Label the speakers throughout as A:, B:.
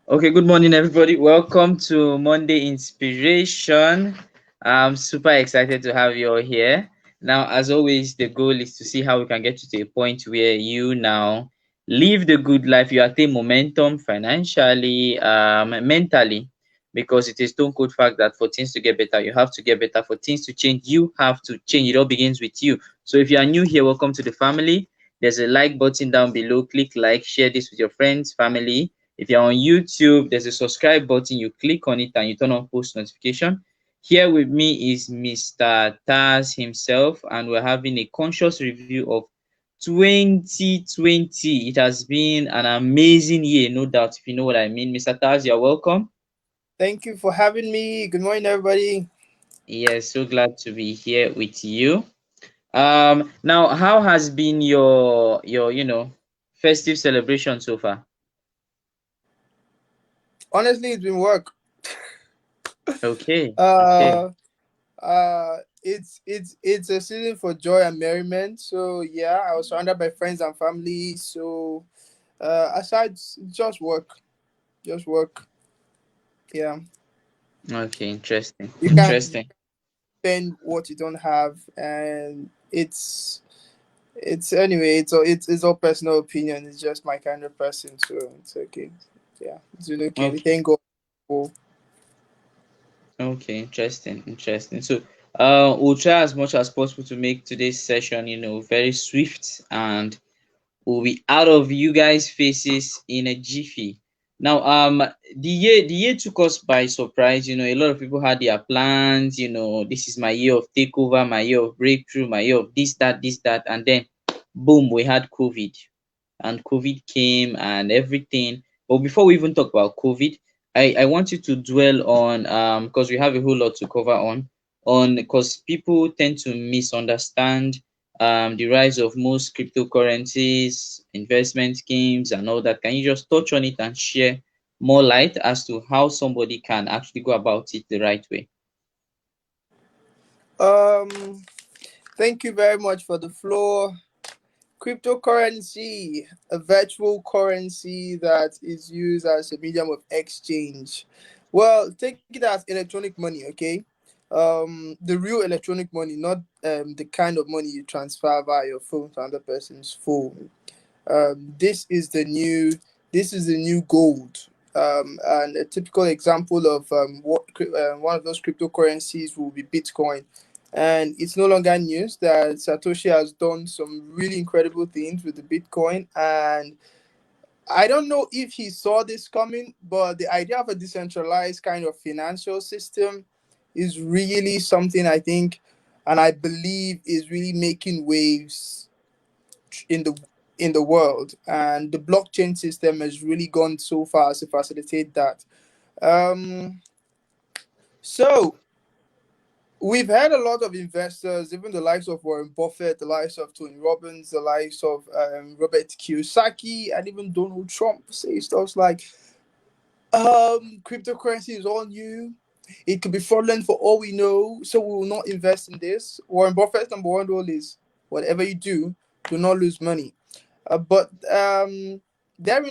A: Okay, good morning, everybody. Welcome to Monday Inspiration. I'm super excited to have you all here. Now, as always, the goal is to see how we can get you to a point where you now live the good life. You attain momentum financially, mentally, because it is stone cold fact that for things to get better, you have to get better. For things to change, you have to change. It all begins with you. So, if you are new here, welcome to the family. There's a like button down below. Click like, share this with your friends, family. If you're on YouTube, there's a subscribe button. You click on it and you turn on post notification. Here with me is Mr. Taz himself, and we're having a conscious review of 2020. It has been an amazing year, no doubt, if you know what I mean. Mr. Taz, you're welcome.
B: Thank you for having me. Good morning, everybody.
A: Yes, so glad to be here with you. Now, how has been your festive celebration so far?
B: Honestly, it's been work.
A: Okay, okay.
B: Uh, it's a season for joy and merriment. So yeah, I was surrounded by friends and family. So aside just work. Yeah,
A: Okay, interesting.
B: you can't
A: Interesting.
B: spend what you don't have, and it's anyway. It's all personal opinion. It's just my kind of person, so it's okay. Yeah, it's been okay. We
A: Okay.
B: thank God for.
A: Okay, interesting, interesting. So, we'll try as much as possible to make today's session, very swift, and we'll be out of you guys' faces in a jiffy. Now, the year took us by surprise. A lot of people had their plans. This is my year of takeover, my year of breakthrough, my year of this, that, and then, boom, we had COVID, and COVID came and everything. But before we even talk about COVID, I want you to dwell on because we have a whole lot to cover on because people tend to misunderstand the rise of most cryptocurrencies, investment schemes, and all that. Can you just touch on it and share more light as to how somebody can actually go about it the right way?
B: Um, Thank you very much for the floor. Cryptocurrency, a virtual currency that is used as a medium of exchange. Well, take it as electronic money, okay? The real electronic money, not the kind of money you transfer via your phone to another person's phone. This is the new. This is the new gold. And a typical example of one of those cryptocurrencies will be Bitcoin. And it's no longer news that Satoshi has done some really incredible things with the Bitcoin. And I don't know if he saw this coming, but the idea of a decentralized kind of financial system is really something I think and I believe is really making waves in the world, and the blockchain system has really gone so far as to facilitate that. um so we've had a lot of investors, even the likes of Warren Buffett, the likes of Tony Robbins, the likes of Robert Kiyosaki, and even Donald Trump say stuff like cryptocurrency is all new, it could be fraudulent for all we know, so we will not invest in this. Warren Buffett's number one rule is whatever you do not lose money. But therein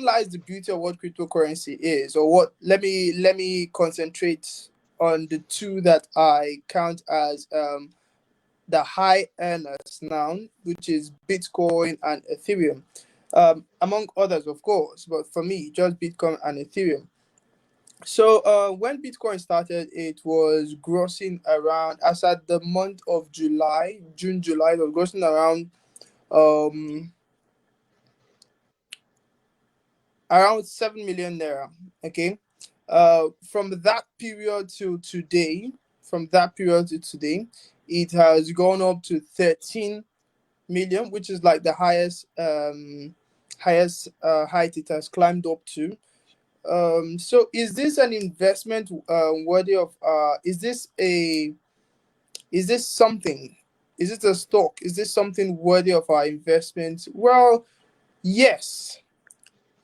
B: lies the beauty of what cryptocurrency is, or what. Let me concentrate on the two that I count as the high earners now, which is Bitcoin and Ethereum, among others, of course. But for me, just Bitcoin and Ethereum. So when Bitcoin started, it was grossing around, as at the month of July, June, July, it was grossing um around 7 million naira. Okay, from that period to today, it has gone up to 13 million, which is like the highest height it has climbed up to. So is this an investment worthy of? Is this something? Is it a stock? Is this something worthy of our investment? Well, yes.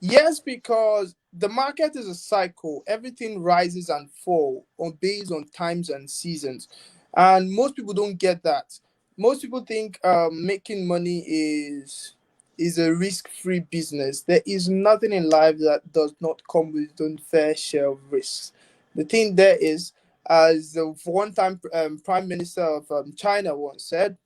B: Yes, because the market is a cycle. Everything rises and fall on based on times and seasons, and most people don't get that. Most people think making money is a risk-free business. There is nothing in life that does not come with its own fair share of risks. The thing there is, as the one-time Prime Minister of China once said,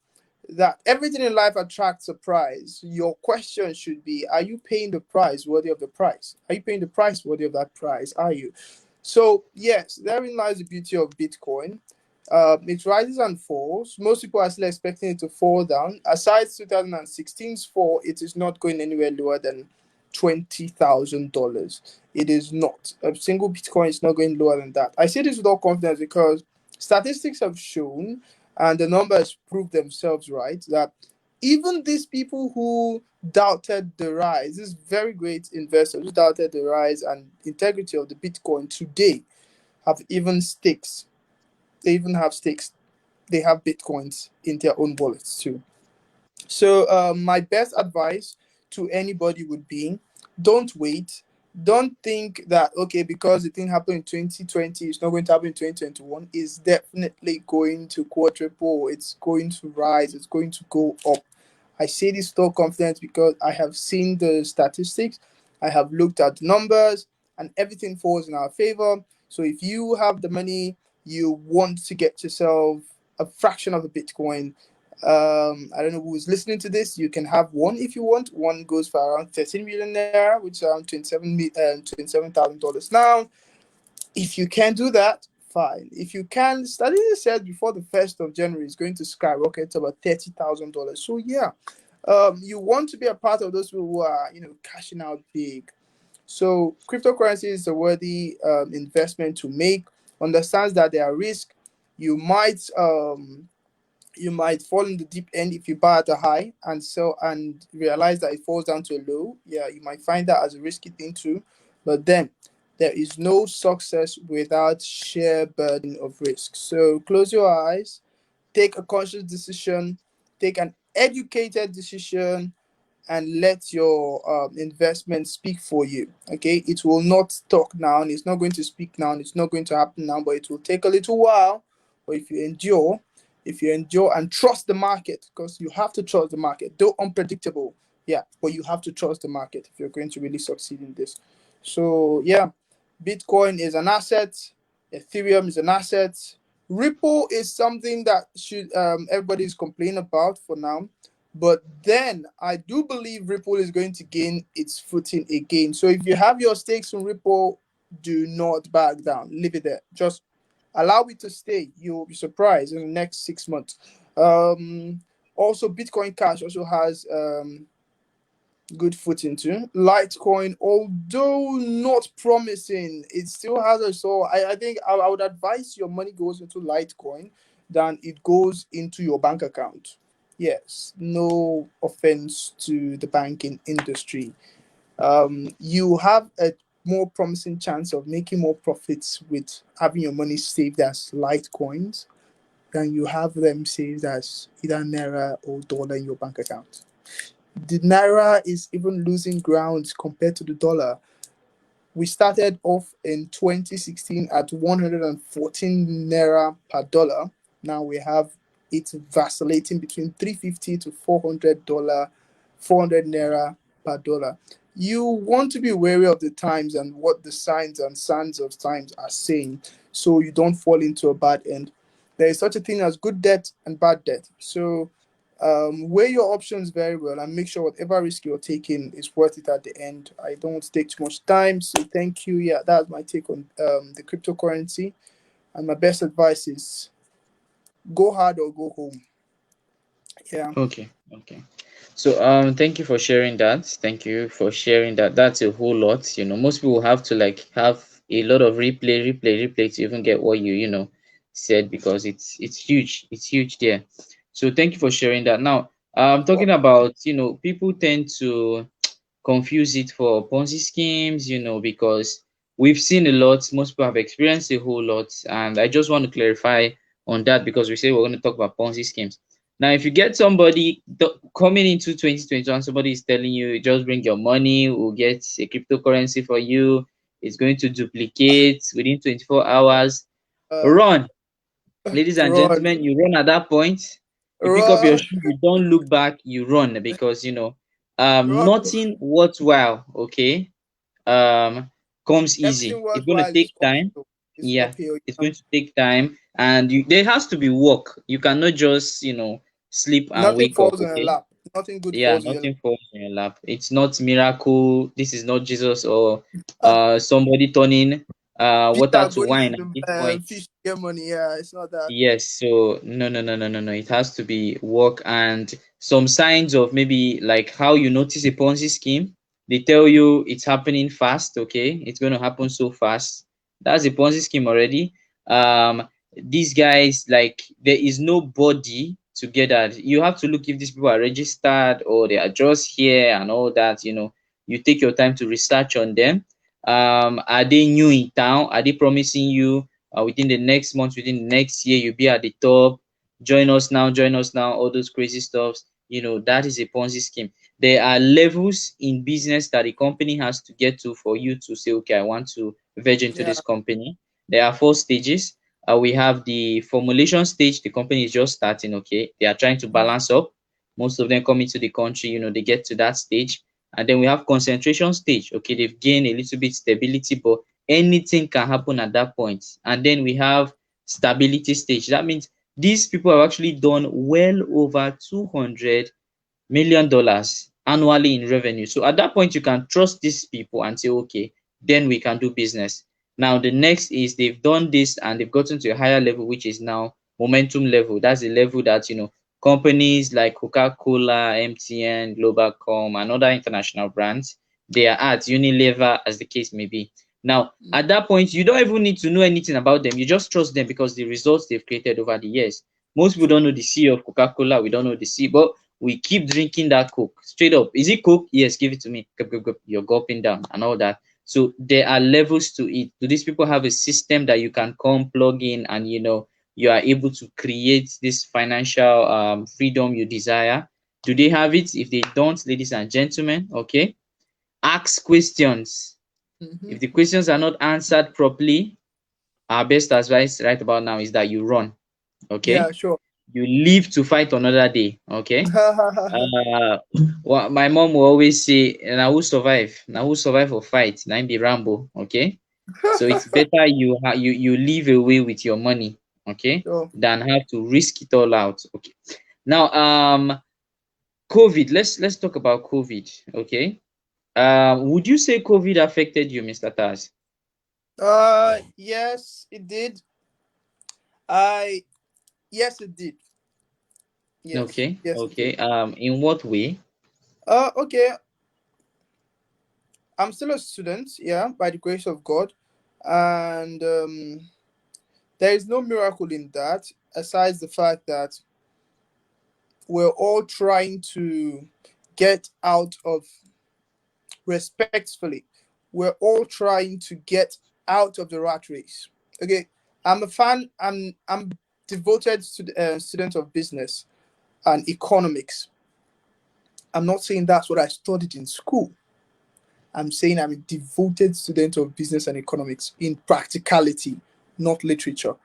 B: that everything in life attracts a price. Your question should be: are you paying the price worthy of the price? Are you paying the price worthy of that price? Are you? So yes, therein lies the beauty of Bitcoin. It rises and falls. Most people are still expecting it to fall down. Aside 2016's fall, it is not going anywhere lower than $20,000. It is not. A single Bitcoin is not going lower than that. I say this with all confidence because statistics have shown, and the numbers prove themselves right, that even these people who doubted the rise, these very great investors who doubted the rise and integrity of the Bitcoin today, have even stakes. They even have stakes. They have Bitcoins in their own wallets too. So, my best advice to anybody would be: don't wait. Don't think that, okay, because the thing happened in 2020, it's not going to happen in 2021. It's definitely going to quadruple, it's going to rise, it's going to go up. I say this with all confidence because I have seen the statistics, I have looked at the numbers, and everything falls in our favor. So, if you have the money, you want to get yourself a fraction of a Bitcoin. I don't know who's listening to this. You can have one if you want. One goes for around 13 million naira, which is around $27,000 now. If you can do that, fine. If you can, study said before the 1st of January is going to skyrocket to about $30,000. So yeah, you want to be a part of those people who are cashing out big. So cryptocurrency is a worthy investment to make. Understands that there are risks. You might you might fall in the deep end if you buy at a high and sell and realize that it falls down to a low. Yeah, you might find that as a risky thing too. But then there is no success without sheer burden of risk. So close your eyes, take a conscious decision, take an educated decision, and let your investment speak for you. Okay, it will not talk now. It's not going to speak now. It's not going to happen now, but it will take a little while. But if you endure and trust the market, because you have to trust the market, though unpredictable. Yeah, but you have to trust the market if you're going to really succeed in this. So yeah, Bitcoin is an asset. Ethereum is an asset. Ripple is something that should everybody is complaining about for now, but then I do believe Ripple is going to gain its footing again. So if you have your stakes in Ripple, do not back down. Leave it there. Just allow it to stay. You'll be surprised in the next 6 months. Um, Also, Bitcoin Cash also has good footing too. Litecoin, although not promising, it still has a so. I think I would advise your money goes into Litecoin than it goes into your bank account. Yes, no offense to the banking industry. You have a more promising chance of making more profits with having your money saved as Litecoins than you have them saved as either Naira or dollar in your bank account. The naira is even losing ground compared to the dollar. We started off in 2016 at 114 naira per dollar. Now we have it vacillating between 350 to $400, 400 naira per dollar. You want to be wary of the times and what the signs and signs of times are saying, so you don't fall into a bad end. There is such a thing as good debt and bad debt. So weigh your options very well and make sure whatever risk you're taking is worth it at the end. I don't want to take too much time, so thank you. Yeah, that's my take on the cryptocurrency. And my best advice is go hard or go home. Yeah.
A: Okay, okay. So thank you for sharing that. Thank you for sharing that. That's a whole lot. Most people have to like have a lot of replay to even get what you said, because it's huge. It's huge there. So thank you for sharing that. Now, talking about, people tend to confuse it for Ponzi schemes, because we've seen a lot. Most people have experienced a whole lot, and I just want to clarify on that, because we say we're going to talk about Ponzi schemes. Now, if you get somebody coming into 2021, somebody is telling you, just bring your money, we'll get a cryptocurrency for you, it's going to duplicate within 24 hours.
B: Uh,
A: Run, ladies and
B: Run,
A: gentlemen, you run at that point. You pick up your
B: run.
A: shoe, you don't look back, you run, because
B: Well,
A: Nothing worthwhile, okay, um comes easy.
B: everything
A: It's going to
B: worthwhile
A: take
B: is
A: time.
B: uphill. It's
A: Yeah,
B: uphill.
A: it's going to take time, and there has to be work. You cannot just sleep and
B: Nothing
A: wake up,
B: falls on your
A: okay.
B: lap. Nothing good
A: Yeah,
B: falls on your
A: nothing falls in your lap. It's not miracle. This is not Jesus or
B: lap.
A: somebody turning water
B: Peter
A: to
B: going to
A: wine at
B: the
A: this point.
B: fish to get money. Yeah, it's not that.
A: Yes, so no, no, no, no, no, no. It has to be work and some signs of maybe like how you notice a Ponzi scheme. They tell you it's happening fast, okay? It's going to happen so fast. That's a Ponzi scheme already. These guys, like, there is nobody together. You have to look if these people are registered or they are just here and all that. You take your time to research on them. Are they new in town? Are they promising you within the next month, within the next year, you'll be at the top. Join us now, all those crazy stuffs. That is a Ponzi scheme. There are levels in business that a company has to get to for you to say, okay, I want to verge into
B: Yeah.
A: this company. There are 4 stages. We have the formulation stage. The company is just starting, okay. They are trying to
B: Mhm.
A: balance up. Most of them come into the country, they get to that stage. And then we have concentration stage. Okay, they've gained a little bit stability, but anything can happen at that point. And then we have stability stage. That means these people have actually done well over $200 million annually in revenue. So at that point, you can trust these people and say, okay, then we can do business. Now, the next is they've done this and they've gotten to a higher level, which is now momentum level. That's the level that, companies like Coca-Cola, MTN, Globalcom, and other international brands, they are at Unilever, as the case may be. Now, at that point, you don't even need to know anything about them. You just trust them because the results they've created over the years. Most people
B: True.
A: don't know the CEO of Coca-Cola. We don't know the CEO, but we keep drinking that Coke straight up. Is it Coke? Yes, give it to me. Gup, gup, gup. You're gulping down and all that. So there are levels to it. Do these people have a system that you can come plug in and you are able to create this financial freedom you desire? Do they have it? If they don't, ladies and gentlemen, okay, ask questions.
B: Hmm.
A: If the questions are not answered properly, our best advice right about now is that you run.
B: Yeah,
A: Okay,
B: sure.
A: you live to fight another day. Okay. My mom will always say, "Na who survive? Na who survive for fight? Na him be Rambo." Okay, so it's better you live away with your money, okay,
B: Sure.
A: than have to risk it all out. Okay. Now, COVID. Let's talk about COVID. Okay. Would you say COVID affected you, Mr. Taz?
B: Yes, it did. I Yes, it did. Yes,
A: Okay.
B: yes, it
A: Okay.
B: did.
A: In what way?
B: Okay. I'm still a student, yeah, by the grace of God, and there is no miracle in that, aside the fact that we're all trying to get out of respectfully. We're all trying to get out of the rat race. Okay, I'm a fan. I'm devoted student of business and economics. I'm not saying that's what I studied in school. I'm saying I'm a devoted student of business and economics in practicality, not literature.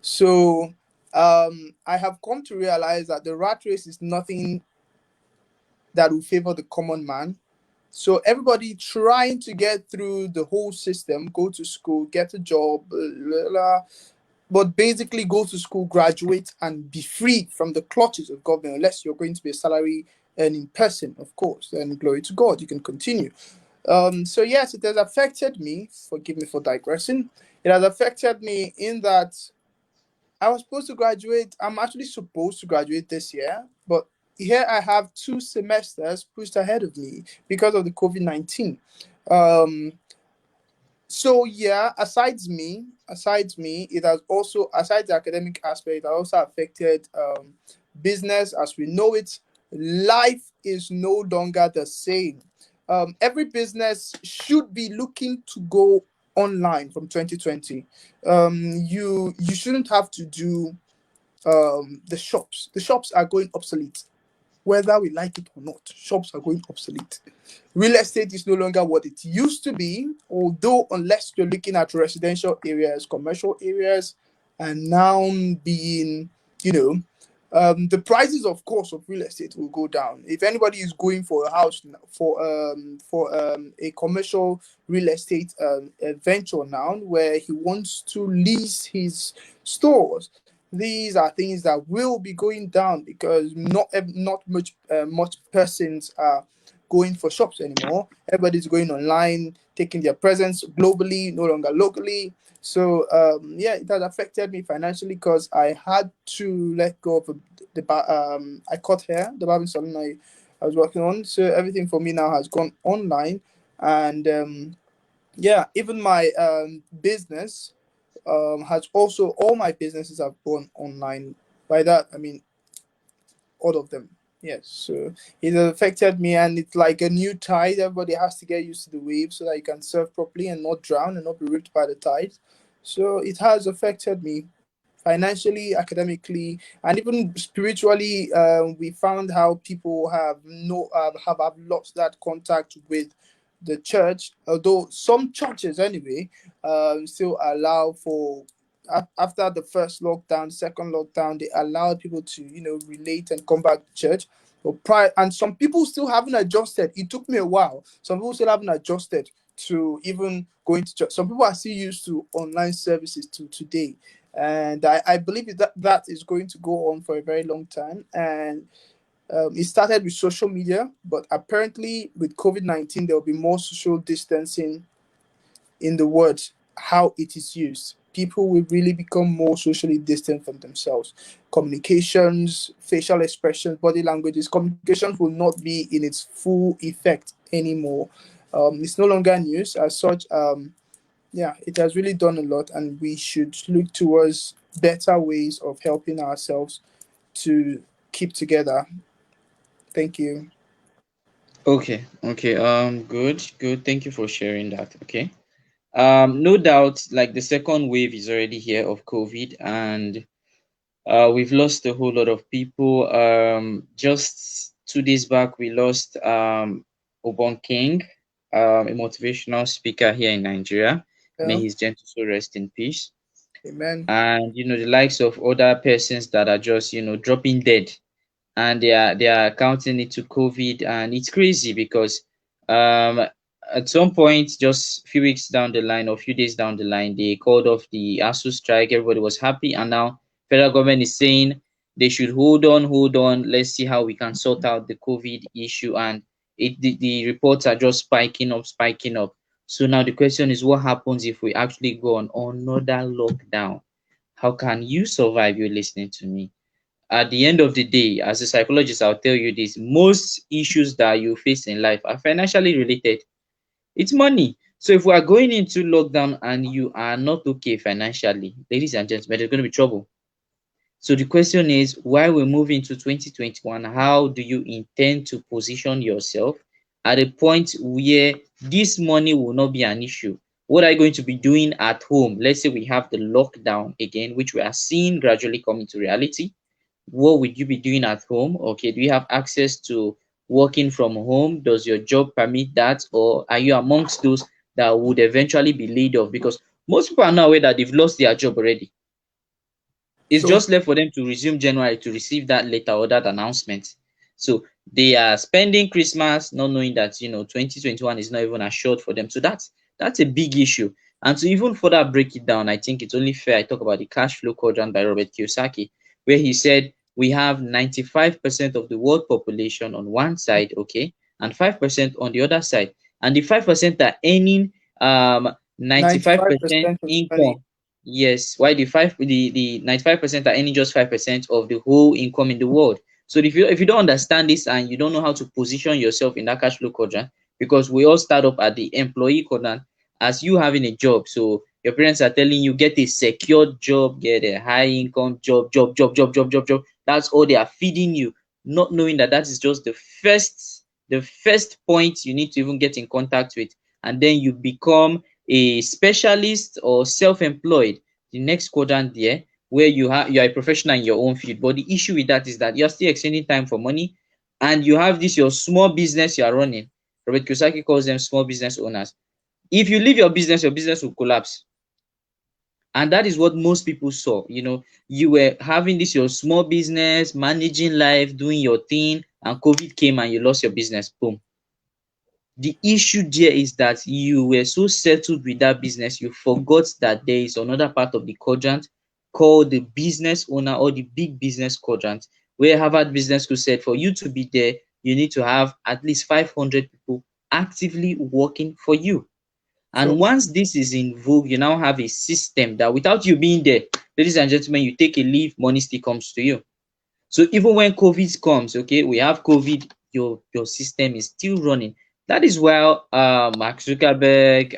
B: So I have come to realize that the rat race is nothing that will favor the common man. So everybody trying to get through the whole system, go to school, get a job, blah, blah, blah, but basically go to school, graduate, and be free from the clutches of government, unless you're going to be a salary earning person, of course. And glory to God, you can continue. So yes, it has affected me. Forgive me for digressing. It has affected me in that I was supposed to graduate. I'm actually supposed to graduate this year, but here I have 2 semesters pushed ahead of me because of the COVID-19. Um, so yeah, aside me, it has also, aside the academic aspect, it has also affected business as we know it. Life is no longer the same. Every business should be looking to go online from 2020. You shouldn't have to do the shops. The shops are going obsolete, whether we like it or not. Shops are going obsolete. Real estate is no longer what it used to be, although, unless you're looking at residential areas, commercial areas, and now being, you know, The prices, of course, of real estate will go down. If anybody is going for a house for a commercial real estate venture now, where he wants to lease his stores, these are things that will be going down because not much persons are going for shops anymore. Everybody's going online, taking their presence globally, no longer locally. So yeah, it has affected me financially because I had to let go of I cut hair, the barbering salon I was working on. So everything for me now has gone online, and yeah, even my business has also all my businesses have gone online. By that I mean all of them. Yes, so it has affected me, and it's like a new tide. Everybody has to get used to the wave so that you can surf properly and not drown and not be ripped by the tide. So it has affected me financially, academically, and even spiritually. We found how people have no have lost that contact with the church, although some churches anyway still allow for after the first lockdown, second lockdown, they allowed people to, relate and come back to church. But prior, and some people still haven't adjusted. It took me a while. Some people still haven't adjusted to even going to church. Some people are still used to online services to today. And I believe that is going to go on for a very long time. And it started with social media, but apparently with COVID-19, there will be more social distancing in the words how it is used. People will really become more socially distant from themselves. Communications, facial expressions, body languages, communications will not be in its full effect anymore. It's no longer news as such. Yeah, it has really done a lot, and we should look towards better ways of helping ourselves to keep together. Thank you.
A: Okay, okay. Good. Thank you for sharing that. Okay. No doubt, like the second wave is already here of COVID, and we've lost a whole lot of people. Just 2 days back, we lost Obon King, a motivational speaker here in Nigeria. May
B: Yeah.
A: his gentle soul rest in peace.
B: Amen.
A: And the likes of other persons that are just dropping dead, and they are counting it to COVID, and it's crazy because um at some point, just a few weeks down the line or a few days down the line, they called off the ASU strike. Everybody was happy, and now federal government is saying they should hold on. Let's see how we can sort out the COVID issue, and the reports are just spiking up. So now the question is, what happens if we actually go on another lockdown? How can you survive? You're listening to me. At the end of the day, as a psychologist, I'll tell you this: most issues that you face in life are financially related. It's money. So if we are going into lockdown and you are not okay financially, ladies and gentlemen, there's going to be trouble. So the question is, while we move into 2021, how do you intend to position yourself at a point where this money will not be an issue? What are you going to be doing at home? Let's say we have the lockdown again, which we are seeing gradually coming to reality. What would you be doing at home? Okay, do you have access to working from home? Does your job permit that? Or are you amongst those that would eventually be laid off? Because most people are now aware that they've lost their job already. It's
B: So
A: just left for them to resume January to receive that letter or that announcement. So they are spending Christmas not knowing that 2021 is not even assured for them. So that's a big issue. And to even further break it down, I think it's only fair I talk about the cash flow quadrant by Robert Kiyosaki, where he said we have 95% of the world population on one side, okay, and 5% on the other side. And the 5% are earning 95%
B: 95% of the money.
A: income. Yes, why the 95% are earning just 5% of the whole income in the world. So if you don't understand this and you don't know how to position yourself in that cash flow quadrant, because we all start up at the employee quadrant as you having a job. So your parents are telling you get a secure job, get a high income job. That's all they are feeding you, not knowing that that is just the first point you need to even get in contact with, and then you become a specialist or self-employed, the next quadrant there, where you are a professional in your own field. But the issue with that is that you're still exchanging time for money, and you have this your small business you are running. Robert Kiyosaki calls them small business owners. If you leave your business will collapse. And that is what most people saw. You were having this your small business, managing life, doing your thing, and COVID came and you lost your business. Boom. The issue there is that you were so settled with that business, you forgot that there is another part of the quadrant called the business owner or the big business quadrant, where Harvard Business School said for you to be there, you need to have at least 500 people actively working for you. And
B: Sure.
A: once this is in vogue, you now have a system that without you being there, ladies and gentlemen, you take a leave, money still comes to you. So even when COVID comes, okay, we have COVID, your system is still running. That is why Mark Zuckerberg,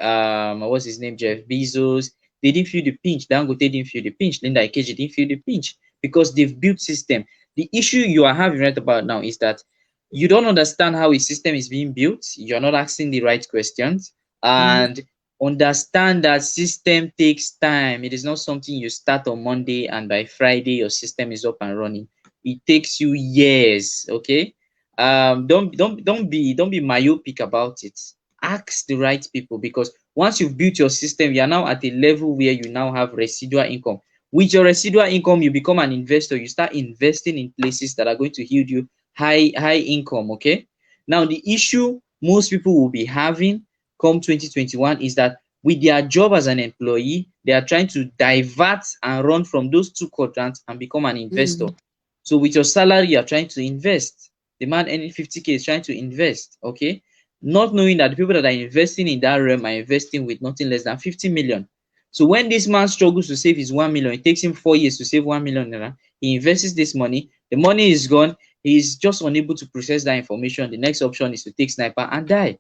A: what's his name, Jeff Bezos, they didn't feel the pinch. Dangote didn't feel the pinch. Linda Ikeji didn't feel the pinch because they've built system. The issue you are having right about now is that you don't understand how a system is being built. You're not asking the right questions,
B: Mm-hmm.
A: and understand that system takes time. It is not something you start on Monday and by Friday your system is up and running. It takes you years. Okay. Don't be myopic about it. Ask the right people, because once you've built your system, you are now at a level where you now have residual income. With your residual income, you become an investor. You start investing in places that are going to yield you high income. Okay. Now the issue most people will be having come 2021 is that with their job as an employee, they are trying to divert and run from those two quadrants and become an investor.
B: Mm.
A: So with your salary, you're trying to invest. The man earning 50K is trying to invest, okay? Not knowing that the people that are investing in that realm are investing with nothing less than 50 million. So when this man struggles to save his 1 million, it takes him 4 years to save 1 million naira. He invests this money, the money is gone, he's just unable to process that information. The next option is to take sniper and die.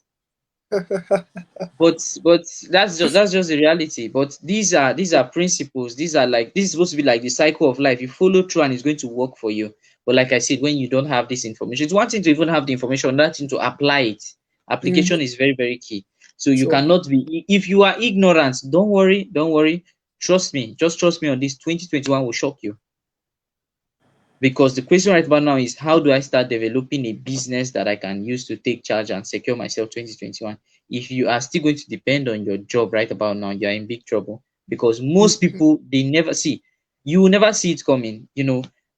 A: But that's just the reality. But these are principles. This is supposed to be like the cycle of life. You follow through and it's going to work for you. But like I said, when you don't have this information, it's one thing to even have the information, another thing to apply it.
B: Mm-hmm.
A: Application is very, very key. So you
B: Sure.
A: cannot be, if you are ignorant, don't worry. Trust me, just trust me on this. 2021 will shock you. Because the question right about now is, how do I start developing a business that I can use to take charge and secure myself 2021? If you are still going to depend on your job right about now, you are in big trouble, because most
B: Mm-hmm.
A: people, they never see, you will never see it coming.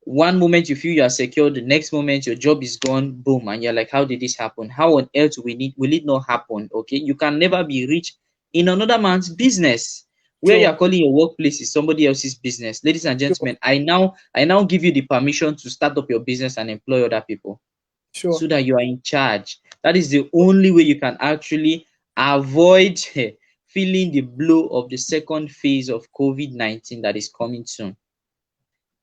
A: One moment you feel you are secure, the next moment your job is gone, boom, and you're like, how did this happen? How on earth will it not happen? Okay, you can never be rich in another man's business. Where you
B: Sure.
A: are calling your workplace is somebody else's business. Ladies and
B: Sure.
A: gentlemen, I now give you the permission to start up your business and employ other people
B: Sure.
A: so that you are in charge. That is the only way you can actually avoid feeling the blow of the second phase of COVID-19 that is coming soon.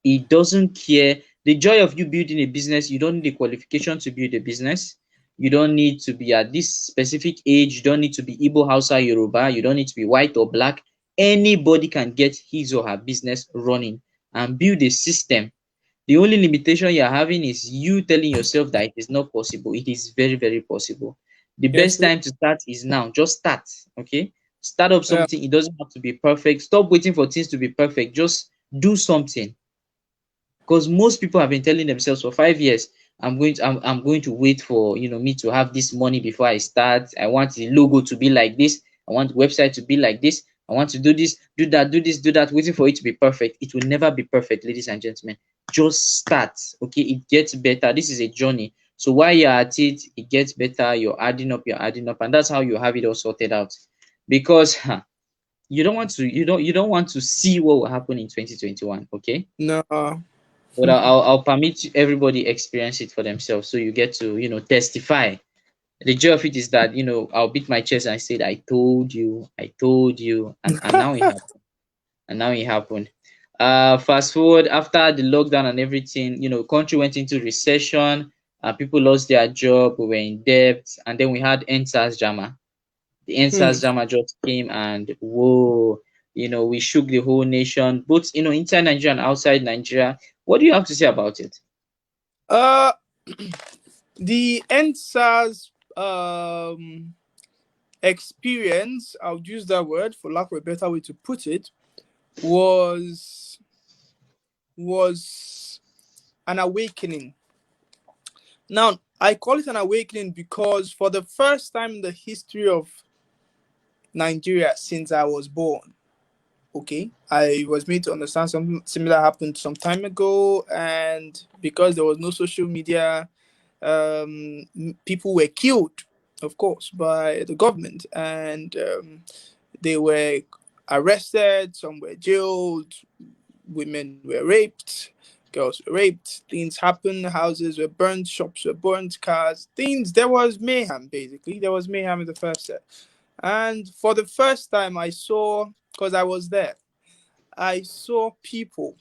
A: It doesn't care. The joy of you building a business, you don't need a qualification to build a business. You don't need to be at this specific age. You don't need to be Igbo, Hausa, Yoruba. You don't need to be white or black. Anybody can get his or her business running and build a system. The only limitation you're having is you telling yourself that it is not possible. It is very, very possible. The
B: Yes.
A: best time to start is now. Just start. Okay. Start up
B: Yeah.
A: something. It doesn't have to be perfect. Stop waiting for things to be perfect. Just do something. Because most people have been telling themselves for 5 years, I'm going to wait for me to have this money before I start. I want the logo to be like this. I want the website to be like this. I want to do this, do that, do this, do that, waiting for it to be perfect. It will never be perfect, ladies and gentlemen. Just start. Okay, it gets better. This is a journey. So while you're at it, it gets better. You're adding up, and that's how you have it all sorted out. Because you don't want to see what will happen in 2021. Okay,
B: No.
A: but I'll permit everybody experience it for themselves, so you get to testify. The joy of it is that I'll beat my chest and I said, I told you, and now it happened. And now it happened. Fast forward after the lockdown and everything, country went into recession. People lost their job. We were in debt, and then we had NSAS drama. The
B: Hmm.
A: NSAS drama just came, and whoa, we shook the whole nation, both inside Nigeria and outside Nigeria. What do you have to say about it?
B: Uh, the NSAS experience, I'll use that word for lack of a better way to put it, was was an awakening. Now, I call it an awakening because for the first time in the history of Nigeria since I was born, Okay, I was made to understand something similar happened some time ago, and because there was no social media, people were killed, of course, by the government, and they were arrested, some were jailed, women were raped, girls were raped, things happened, houses were burnt, shops were burnt, cars, things. There was mayhem, basically. There was mayhem in the first set. And for the first time, I saw, because I was there, I saw people,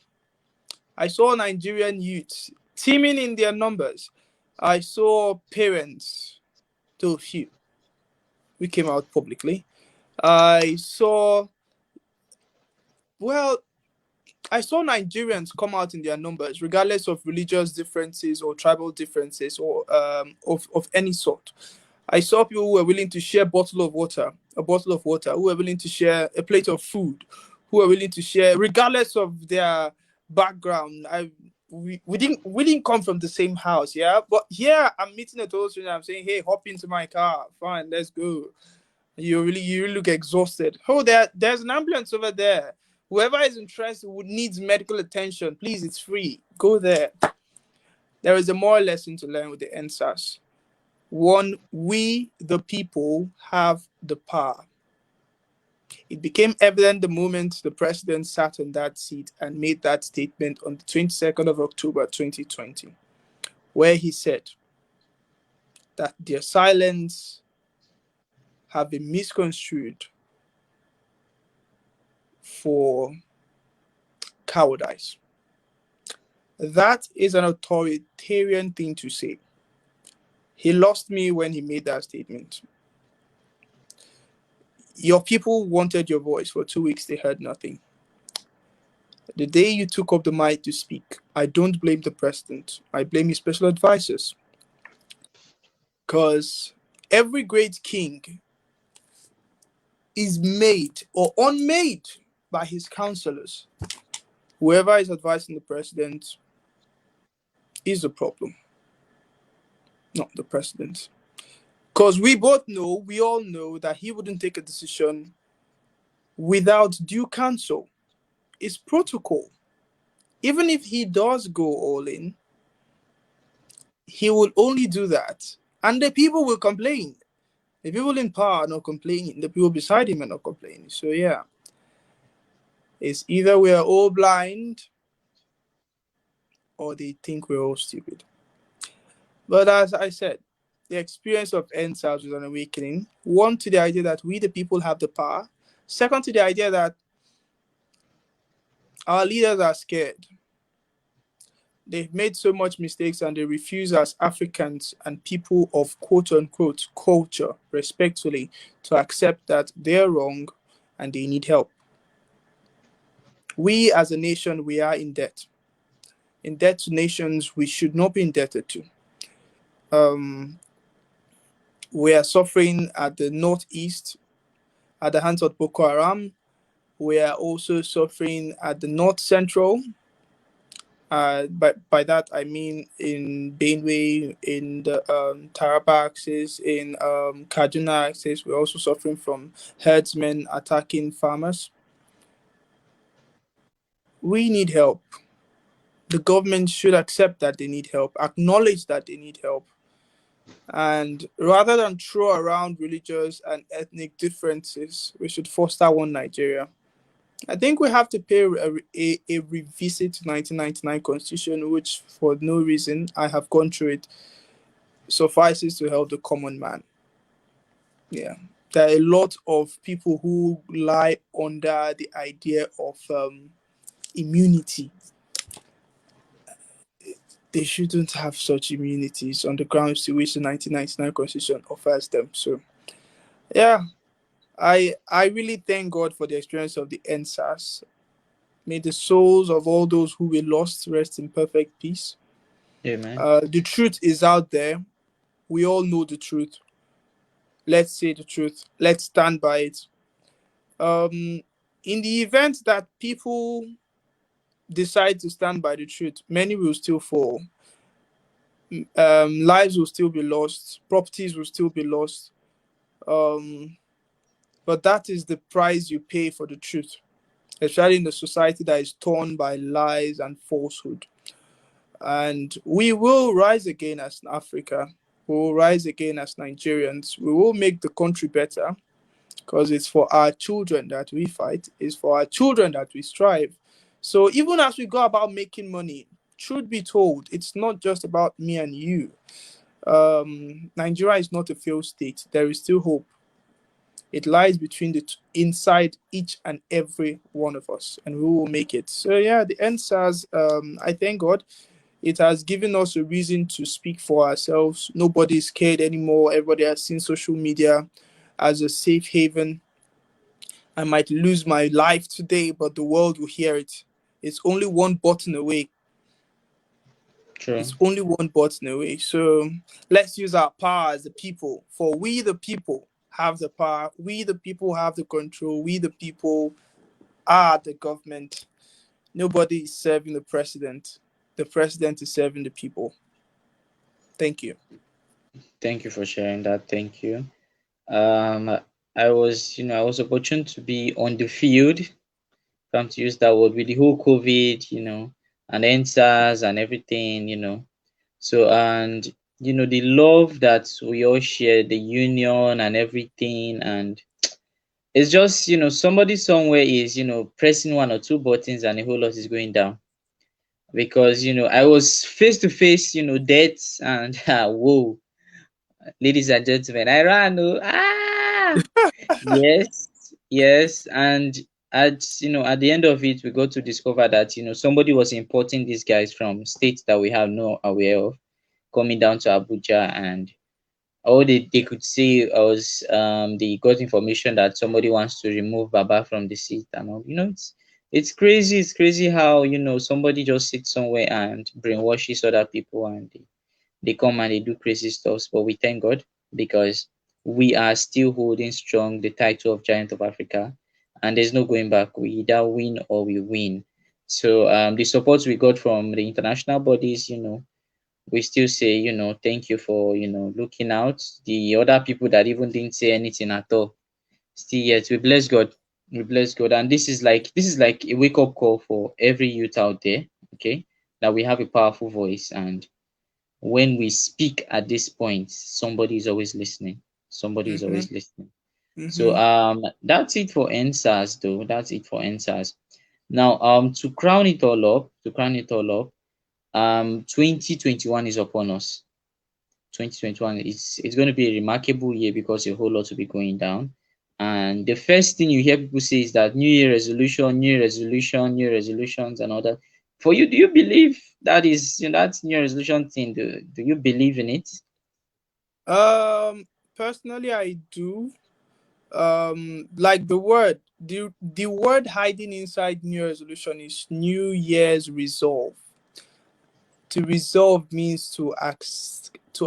B: I saw Nigerian youths teeming in their numbers. I saw parents, to a few, we came out publicly. I saw, well, I saw Nigerians come out in their numbers, regardless of religious differences or tribal differences or of any sort. I saw people who were willing to share a bottle of water, who were willing to share a plate of food, who were willing to share, regardless of their background. We didn't come from the same house, yeah. But here I'm meeting a total stranger. I'm saying, hey, hop into my car, fine, let's go. You really look exhausted. Oh, there's an ambulance over there. Whoever is interested would needs medical attention. Please, it's free. Go there. There is a moral lesson to learn with the NSAS. One, we the people have the power. It became evident the moment the president sat on that seat and made that statement on the 22nd of October 2020, where he said that their silence have been misconstrued for cowardice. That is an authoritarian thing to say. He lost me when he made that statement. Your people wanted your voice for 2 weeks, they heard nothing. The day you took up the mic to speak, I don't blame the president. I blame his special advisors. Because every great king is made or unmade by his counselors. Whoever is advising the president is the problem, not the president. Because we all know that he wouldn't take a decision without due counsel. It's protocol. Even if he does go all in, he will only do that. And the people will complain. The people in power are not complaining. The people beside him are not complaining. So yeah, it's either we are all blind or they think we're all stupid. But as I said, the experience of NSAS was an awakening. One, to the idea that we the people have the power. Second, to the idea that our leaders are scared. They've made so much mistakes and they refuse as Africans and people of quote unquote culture, respectfully, to accept that they're wrong and they need help. We as a nation, we are in debt. In debt to nations we should not be indebted to. We are suffering at the northeast at the hands of Boko Haram. We are also suffering at the north central. By that I mean in Benue, in the Taraba axis, in Kaduna axis. We're also suffering from herdsmen attacking farmers. We need help. The government should accept that they need help, acknowledge that they need help. And rather than throw around religious and ethnic differences, we should foster one Nigeria. I think we have to pay a revisit to 1999 Constitution, which for no reason, I have gone through it, suffices to help the common man. Yeah. There are a lot of people who lie under the idea of immunity. They shouldn't have such immunities on the grounds to which the 1999 Constitution offers them. So, yeah, I really thank God for the experience of the NSAS. May the souls of all those who were lost rest in perfect peace.
A: Amen.
B: The truth is out there. We all know the truth. Let's say the truth. Let's stand by it. In the event that people decide to stand by the truth, many will still fall. Lives will still be lost. Properties will still be lost. But that is the price you pay for the truth. especially in a society that is torn by lies and falsehood. And we will rise again as Africa. We will rise again as Nigerians. We will make the country better because it's for our children that we fight, it's for our children that we strive. So even as we go about making money, truth be told, it's not just about me and you. Nigeria is not a failed state. There is still hope. It lies between inside each and every one of us, and we will make it. So yeah, the end SARS. I thank God. It has given us a reason to speak for ourselves. Nobody is scared anymore. Everybody has seen social media as a safe haven. I might lose my life today, but the world will hear it. It's only one button away.
A: True.
B: It's only one button away. So let's use our power as the people. For we, the people, have the power. We, the people, have the control. We, the people, are the government. Nobody is serving the president. The president is serving the people. Thank you.
A: Thank you for sharing that. Thank you. Um, I was, I was opportune to be on the field, if I'm to use that word, with the whole COVID, and NSAS and everything, So, and, the love that we all share, the union and everything. And it's just, somebody somewhere is, pressing one or two buttons and a whole lot is going down. Because, I was face to face, deaths and whoa, ladies and gentlemen, I ran. Oh, yes, yes. And at the end of it, we got to discover that, somebody was importing these guys from states that we have no aware of, coming down to Abuja, and all they could say was they got information that somebody wants to remove Baba from the seat and all. It's crazy. It's crazy how, somebody just sits somewhere and brainwashes other people, and they come and they do crazy stuff. But we thank God because we are still holding strong the title of Giant of Africa, and there's no going back. We either win or we win. So the support we got from the international bodies, we still say, thank you for, looking out. The other people that even didn't say anything at all, still yet we bless God. We bless God. And this is like a wake-up call for every youth out there, okay? That we have a powerful voice, and when we speak at this point, somebody is always listening. Somebody is
B: Mm-hmm.
A: always listening. So
B: Mm-hmm.
A: that's it for NSAS though. That's it for NSAS. Now to crown it all up, 2021 is upon us. 2021, it's going to be a remarkable year because a whole lot will be going down. And the first thing you hear people say is that New Year resolution, New Year resolution, New Year resolutions, and all that. For you, do you believe that is, that New Year resolution thing? Do you believe in it?
B: Um, Personally, I do. Like the word hiding inside New Year's resolution is New Year's resolve. To resolve means to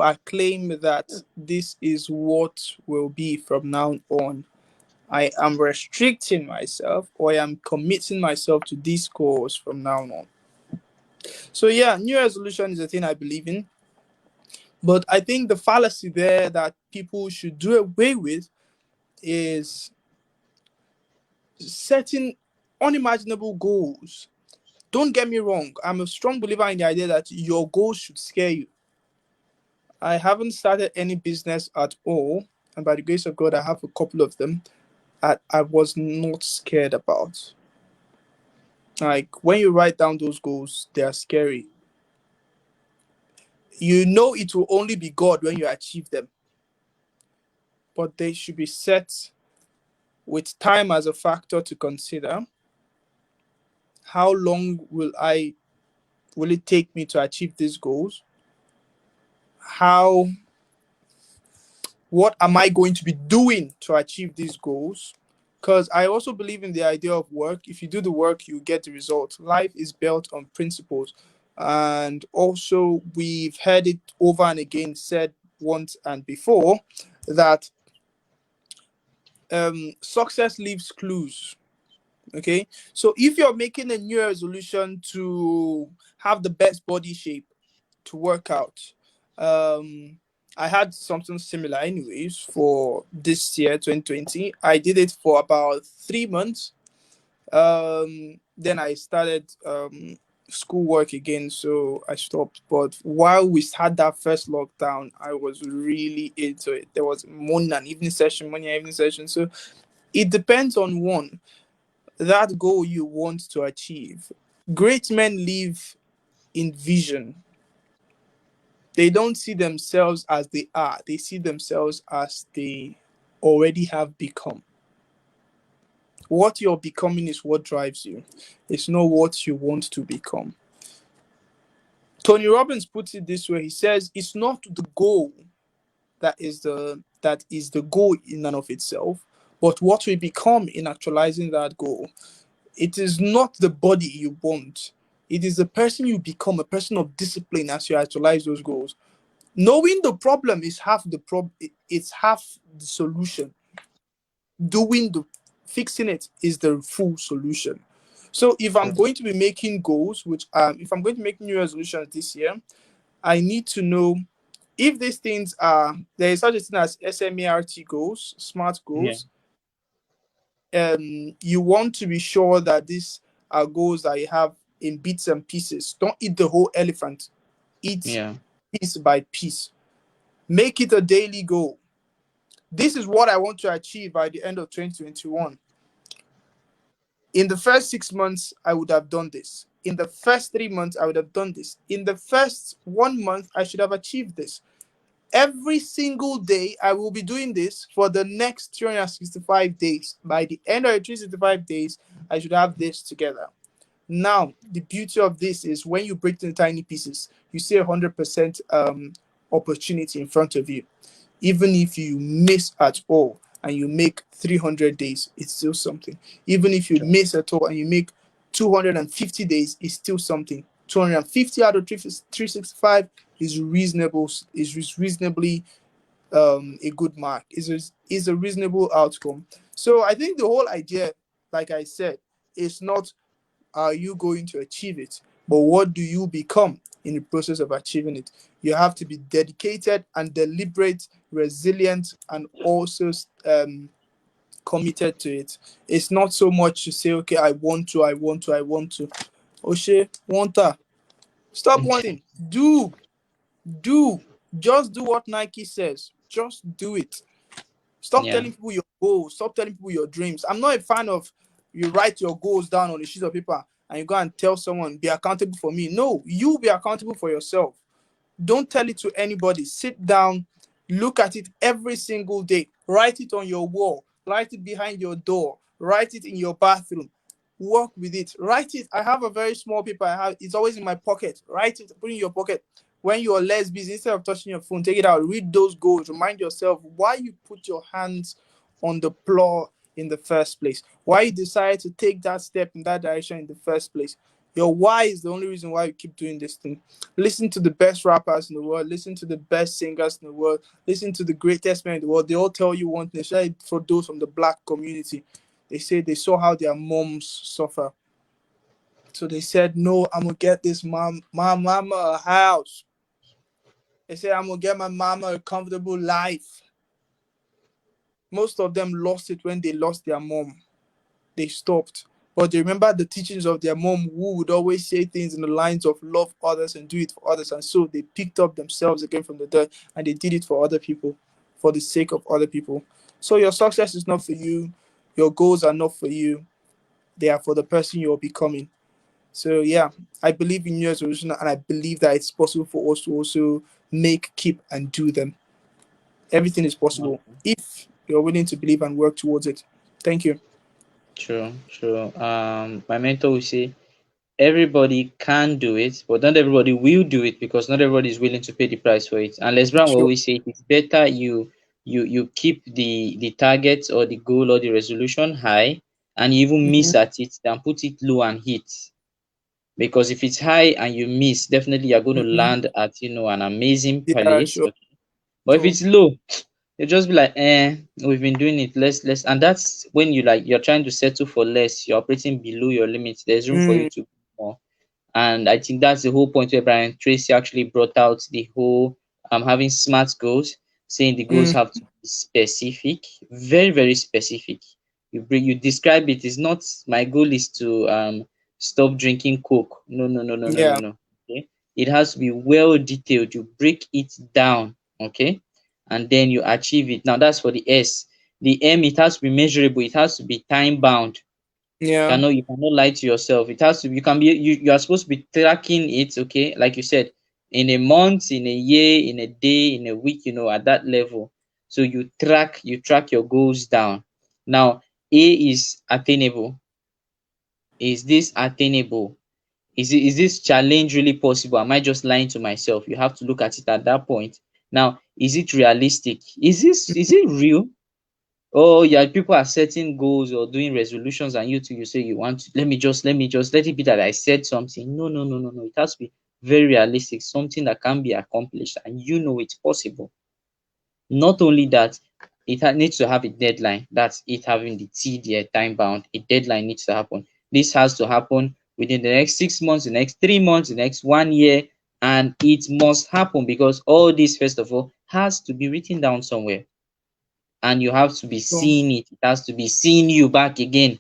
B: acclaim that this is what will be from now on. I am restricting myself, or I am committing myself to these goals from now on. So yeah, New Year's resolution is a thing I believe in. But I think the fallacy there that people should do away with is setting unimaginable goals. Don't get me wrong, I'm a strong believer in the idea that your goals should scare you. I haven't started any business at all, and by the grace of God, I have a couple of them that I was not scared about. Like when you write down those goals, they are scary. You know it will only be God when you achieve them, but they should be set with time as a factor to consider. How long will it take me to achieve these goals? How What am I going to be doing to achieve these goals? Because I also believe in the idea of work. If you do the work, you get the result. Life is built on principles. And also, we've heard it over and again said once and before that success leaves clues. Okay. So if you're making a new resolution to have the best body shape, to work out. Um, I had something similar, anyways, for this year, 2020. I did it for about 3 months. Then I started schoolwork again, so I stopped. But while we had that first lockdown, I was really into it. There was morning and evening session, morning and evening session. So it depends on one, that goal you want to achieve. Great men live in vision. They don't see themselves as they are, they see themselves as they already have become. What you're becoming is what drives you, it's not what you want to become. Tony Robbins puts it this way. He says it's not the goal that is the goal in and of itself, but what we become in actualizing that goal. It is not the body you want. It is the person you become, a person of discipline as you actualize those goals. Knowing the problem is half the problem. It's half the solution. Doing the Fixing it is the full solution. So if I'm
A: True.
B: going to be making goals, which if I'm going to make new resolutions this year, I need to know if these things are, there is such a thing as SMART goals, SMART
A: Yeah.
B: goals. You want to be sure that these are goals that you have in bits and pieces. Don't eat the whole elephant. Eat
A: Yeah.
B: piece by piece. Make it a daily goal. This is what I want to achieve by the end of 2021. In the first 6 months, I would have done this. In the first 3 months, I would have done this. In the first 1 month, I should have achieved this. Every single day, I will be doing this for the next 365 days. By the end of the 365 days, I should have this together. Now, the beauty of this is when you break it into tiny pieces, you see 100% opportunity in front of you. Even if you miss at all and you make 300 days, it's still something. Even if you
A: True.
B: miss at all and you make 250 days, it's still something. 250 out of 365 is reasonable, is reasonably a good mark, is a reasonable outcome. So I think the whole idea, like I said, is not are you going to achieve it, but what do you become in the process of achieving it. You have to be dedicated and deliberate, resilient, and also committed to it. It's not so much to say, okay, I want to. Oshe, wanta. Stop wanting. Do. Just do what Nike says. Just do it. Stop
A: Yeah.
B: telling people your goals. Stop telling people your dreams. I'm not a fan of you write your goals down on a sheet of paper and you go and tell someone, be accountable for me. No, you be accountable for yourself. Don't tell it to anybody. Sit down, look at it every single day. Write it on your wall, write it behind your door, write it in your bathroom. Work with it. Write it. I have a very small paper. It's always in my pocket. Write it, put it in your pocket. When you're less busy, instead of touching your phone, take it out, read those goals, remind yourself why you put your hands on the plow in the first place, why you decided to take that step in that direction in the first place. Your why is the only reason why you keep doing this thing. Listen to the best rappers in the world, listen to the best singers in the world, listen to the greatest men in the world. They all tell you one thing, especially for those from the black community. They say they saw how their moms suffer. So they said, no, I'm gonna get this my mama a house. They said, I'm gonna get my mama a comfortable life. Most of them lost it when they lost their mom. They stopped. But they remember the teachings of their mom, who would always say things in the lines of love others and do it for others. And so they picked up themselves again from the dirt and they did it for other people, for the sake of other people. So your success is not for you. Your goals are not for you. They are for the person you're becoming. So yeah, I believe in New Year's resolution and I believe that it's possible for us to also make, keep, and do them. Everything is possible
A: Okay.
B: if you're willing to believe and work towards it. Thank you.
A: True. True. My mentor will say everybody can do it, but not everybody will do it because not everybody is willing to pay the price for it. And Les Brown will
B: Sure.
A: always say it's better you keep the target or the goal or the resolution high and you even
B: Mhm.
A: miss at it than put it low and hit. Because if it's high and you miss, definitely you're going to
B: Mhm.
A: land at an amazing
B: Yeah,
A: place.
B: sure.
A: Okay. But if
B: True.
A: it's low, you just be like, we've been doing it less, and that's when you're trying to settle for less. You're operating below your limits. There's room for you
B: Mm,
A: to do more. And I think that's the whole point where Brian Tracy actually brought out the whole having smart goals, saying the goals
B: mm,
A: have to be specific, very, very specific. You describe it. It's not my goal is to stop drinking Coke. No, no, no, no, no, no,
B: Yeah.
A: no. Okay. It has to be well detailed. You break it down, okay, and then you achieve it. Now that's for the S. The M, it has to be measurable. It has to be time bound.
B: Yeah.
A: You cannot lie to yourself. It has to you can be you are supposed to be tracking it, okay, like you said, in a month, in a year, in a day, in a week, at that level. So you track your goals down. Now, A is attainable. Is this attainable? Is this challenge really possible? Am I just lying to myself? You have to look at it at that point. Now, is it realistic? Is it real? Oh yeah, people are setting goals or doing resolutions, and you too, you say you want to, let it be that I said something. No, no, no, no, no. It has to be very realistic, something that can be accomplished, and it's possible. Not only that, needs to have a deadline. That's it having the T there, time bound. A deadline needs to happen. This has to happen within the next 6 months, the next 3 months, the next 1 year, and it must happen because all this, first of all, has to be written down somewhere, and you have to be
B: Sure.
A: seeing it. It has to be seeing you back again,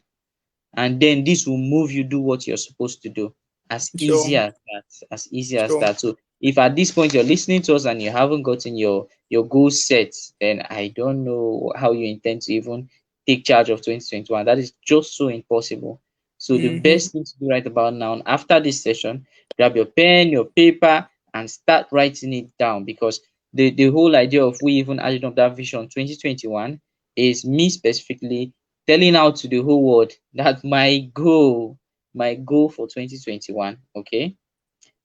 A: and then this will move you do what you're supposed to do. As easy
B: Sure.
A: as that. As easy as
B: Sure.
A: that. So if at this point you're listening to us and you haven't gotten your goals set, then I don't know how you intend to even take charge of 2021. That is just so impossible. So the
B: Mm-hmm.
A: best thing to do right about now, after this session, grab your pen, your paper, and start writing it down, because the whole idea of we even adding up that vision 2021 is me specifically telling out to the whole world that my goal for 2021, okay,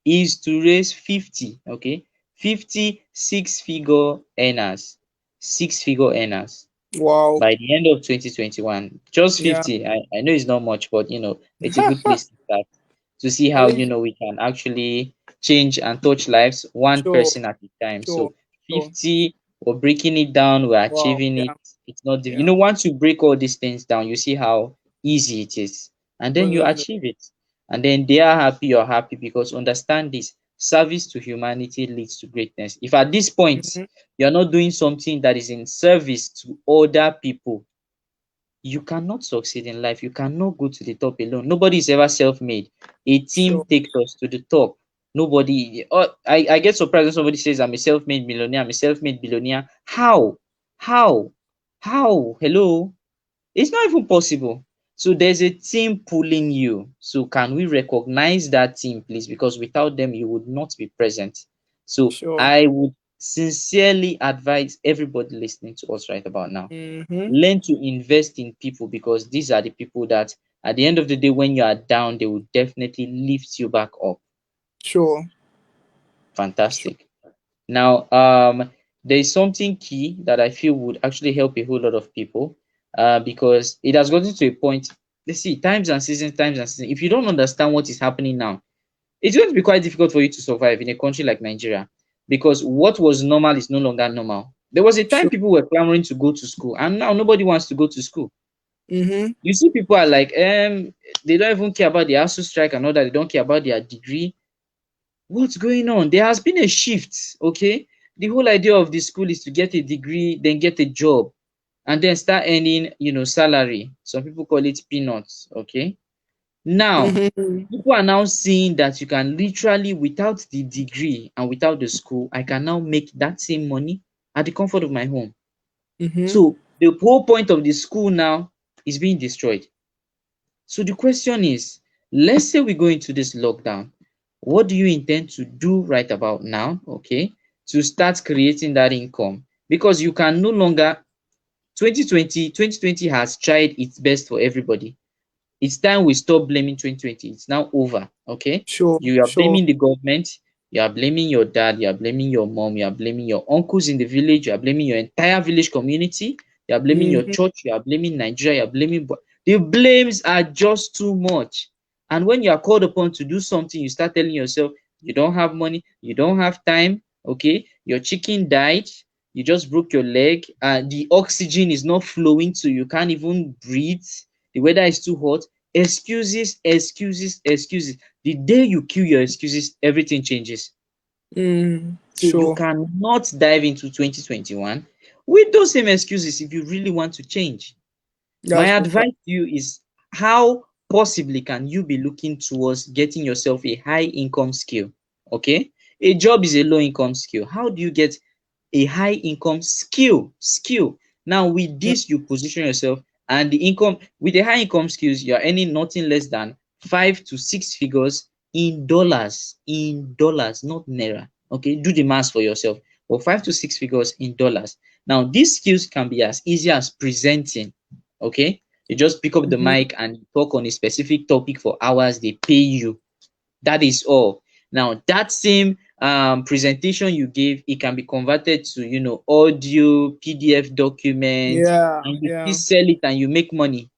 A: is to raise 50, okay, 50 six-figure earners
B: Wow.
A: by the end of 2021. Just
B: Yeah.
A: 50. I know it's not much, but it's a good place to start, to see how
B: Crazy.
A: we can actually change and touch lives one
B: Sure.
A: person at a time.
B: Sure.
A: So
B: Sure.
A: 50, we're breaking it down, we're
B: Wow.
A: achieving it.
B: Yeah.
A: It's not
B: Yeah.
A: once you break all these things down, you see how easy it is, and then you
B: Very, very.
A: achieve it. And then they are happy, you're happy, because understand this: service to humanity leads to greatness. If at this point
B: Mm-hmm.
A: you're not doing something that is in service to other people, you cannot succeed in life. You cannot go to the top alone. Nobody is ever self-made. A team
B: Sure.
A: takes us to the top. Nobody. I get surprised when somebody says, I'm a self-made millionaire, I'm a self-made billionaire. How? How? How? Hello? It's not even possible. So there's a team pulling you. So can we recognize that team, please? Because without them, you would not be present. So
B: Sure.
A: I would sincerely advise everybody listening to us right about now,
B: Mm-hmm.
A: learn to invest in people, because these are the people that at the end of the day, when you are down, they will definitely lift you back up.
B: Sure. Sure.
A: Fantastic. Now, there is something key that I feel would actually help a whole lot of people, because it has gotten to a point. Let's see, times and seasons, times and seasons. If you don't understand what is happening now, it's going to be quite difficult for you to survive in a country like Nigeria, because what was normal is no longer normal. There was a time
B: Sure.
A: people were clamoring to go to school, and now nobody wants to go to school.
B: Mm-hmm.
A: You see, people are like, they don't even care about the ASU strike and all that. They don't care about their degree. What's going on? There has been a shift, okay? The whole idea of the school is to get a degree, then get a job, and then start earning, salary. Some people call it peanuts, okay? Now,
B: Mm-hmm.
A: people are now seeing that you can literally, without the degree and without the school, I can now make that same money at the comfort of my home.
B: Mm-hmm.
A: So the whole point of the school now is being destroyed. So the question is, let's say we go into this lockdown. What do you intend to do right about now, okay, to start creating that income? Because you can no longer, 2020 has tried its best for everybody. It's time we stop blaming 2020. It's now over. Okay.
B: Sure.
A: You are
B: Sure.
A: blaming the government. You are blaming your dad. You are blaming your mom. You are blaming your uncles in the village. You are blaming your entire village community. You are blaming your
B: Mm-hmm.
A: church. You are blaming Nigeria. You are blaming. The blames are just too much. And when you are called upon to do something, you start telling yourself, you don't have money. You don't have time. Okay. Your chicken died. You just broke your leg. The oxygen is not flowing, so you can't even breathe. The weather is too hot. Excuses, excuses, excuses. The day you kill your excuses, everything changes.
B: Mm.
A: So you
B: Sure.
A: cannot dive into 2021 with those same excuses if you really want to change. My
B: That's perfect.
A: advice to you is, how possibly can you be looking towards getting yourself a high income skill? Okay, a job is a low income skill. How do you get a high income skill? Now with
B: Mm.
A: this, you position yourself, and the income with the high income skills, you are earning nothing less than 5 to 6 figures in dollars, not naira. Okay, do the math for yourself. But 5 to 6 figures in dollars. Now these skills can be as easy as presenting. Okay, you just pick up the
B: Mhm.
A: mic and talk on a specific topic for hours, they pay you. That is all. Now that same presentation you gave, it can be converted to audio, PDF document,
B: Yeah,
A: and you still
B: yeah,
A: sell it and you make money.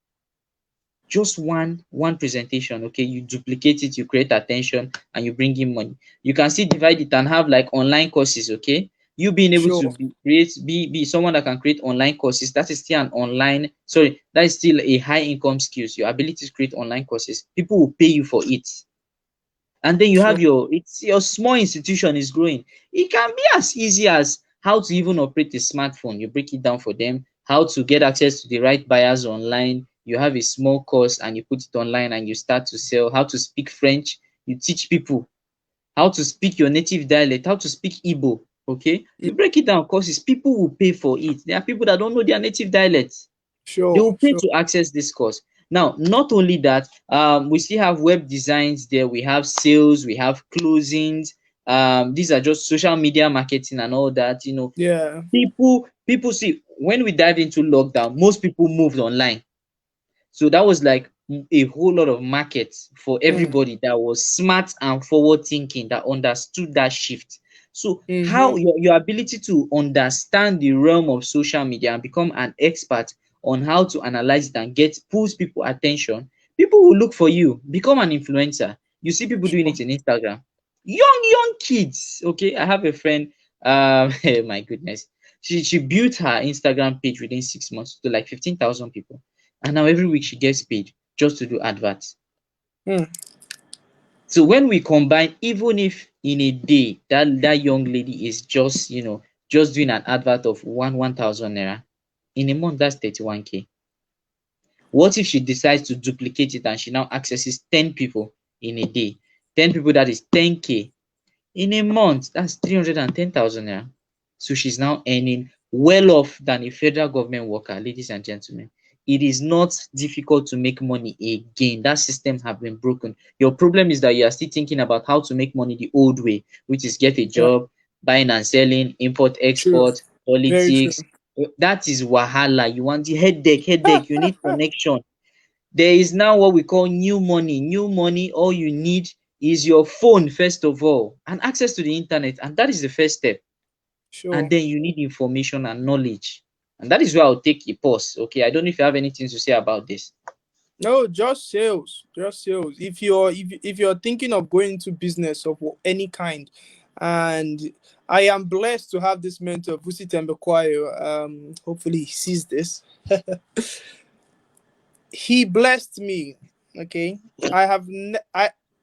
A: Just one presentation. Okay, you duplicate it, you create attention, and you bring in money. You can still divide it and have like online courses. Okay, you being able to
B: sure,
A: be someone that can create online courses, that is still an online, sorry, that is still a high income skills. Your ability to create online courses, people will pay you for it. And then you
B: sure.
A: have your small institution is growing. It can be as easy as how to even operate a smartphone. You break it down for them, how to get access to the right buyers online. You have a small course and you put it online and you start to sell. How to speak French, you teach people how to speak your native dialect, how to speak Igbo. Okay,
B: Mm.
A: you break it down courses, people will pay for it. There are people that don't know their native dialects, they
B: Sure,
A: will pay
B: sure.
A: to access this course. Now, not only that, we still have web designs there, we have sales, we have closings. These are just social media marketing and all that.
B: Yeah.
A: People see, when we dived into lockdown, most people moved online. So that was like a whole lot of market for
B: Mm.
A: everybody that was smart and forward thinking, that understood that shift. So how
B: Mm-hmm.
A: your ability to understand the realm of social media and become an expert on how to analyze it and get pulls people attention, people will look for you, become an influencer. You see people doing
B: Sure.
A: it in Instagram. Young kids. Okay, I have a friend. My goodness, she built her Instagram page within 6 months to like 15,000 people, and now every week she gets paid just to do adverts.
B: Mm.
A: So when we combine, even if in a day that young lady is just doing an advert of 1,000 naira, in a month that's 31K. What if she decides to duplicate it and she now accesses 10 people in a day? 10 people, that is 10K. In a month, that's 310,000 naira. So she's now earning well off than a federal government worker, ladies and gentlemen. It is not difficult to make money again. That system have been broken. Your problem is that you are still thinking about how to make money the old way, which is get a
B: Yeah.
A: job, buying and selling, import,
B: True.
A: export,
B: Very true.
A: politics. That is wahala. You want the headache. You need connection. There is now what we call new money. New money, all you need is your phone, first of all, and access to the internet. And that is the first step. And
B: Sure.
A: then you need information and knowledge. And that is where I'll take a pause. Okay. I don't know if you have anything to say about this.
B: No, just sales. Just sales. If you're thinking of going into business of any kind, and I am blessed to have this mentor, Vusi Tembekwayo. Hopefully he sees this. He blessed me. Okay, I have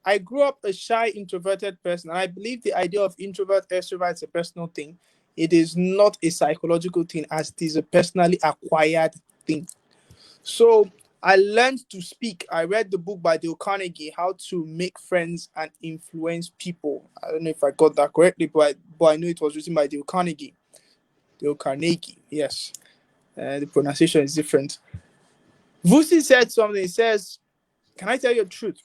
B: I grew up a shy, introverted person, and I believe the idea of introvert extrovert is a personal thing. It is not a psychological thing, as it is a personally acquired thing. So I learned to speak. I read the book by Dale Carnegie, How to Make Friends and Influence People. I don't know if I got that correctly, but I know it was written by Dale Carnegie. Dale Carnegie, yes. The pronunciation is different. Vusi said something. He says, "Can I tell you the truth?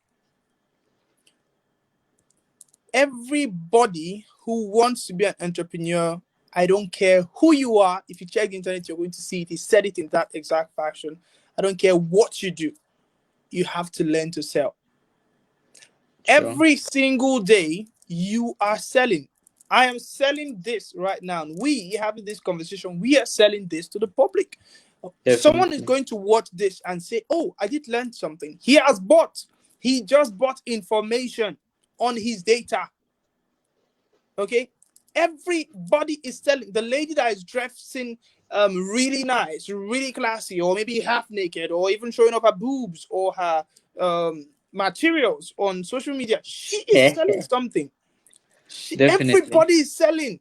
B: Everybody who wants to be an entrepreneur, I don't care who you are. If you check the internet, you're going to see it. He said it in that exact fashion. I don't care what you do. You have to learn to sell.
A: Sure.
B: Every single day you are selling. I am selling this right now. We having this conversation, we are selling this to the public. Someone is
A: Definitely.
B: going to watch this and say, oh, I did learn something. He has bought. He just bought information on his data. Okay, everybody is selling. The lady that is dressing really nice, really classy, or maybe half naked, or even showing off her boobs or her materials on social media, she is selling something.
A: Definitely.
B: Everybody is selling.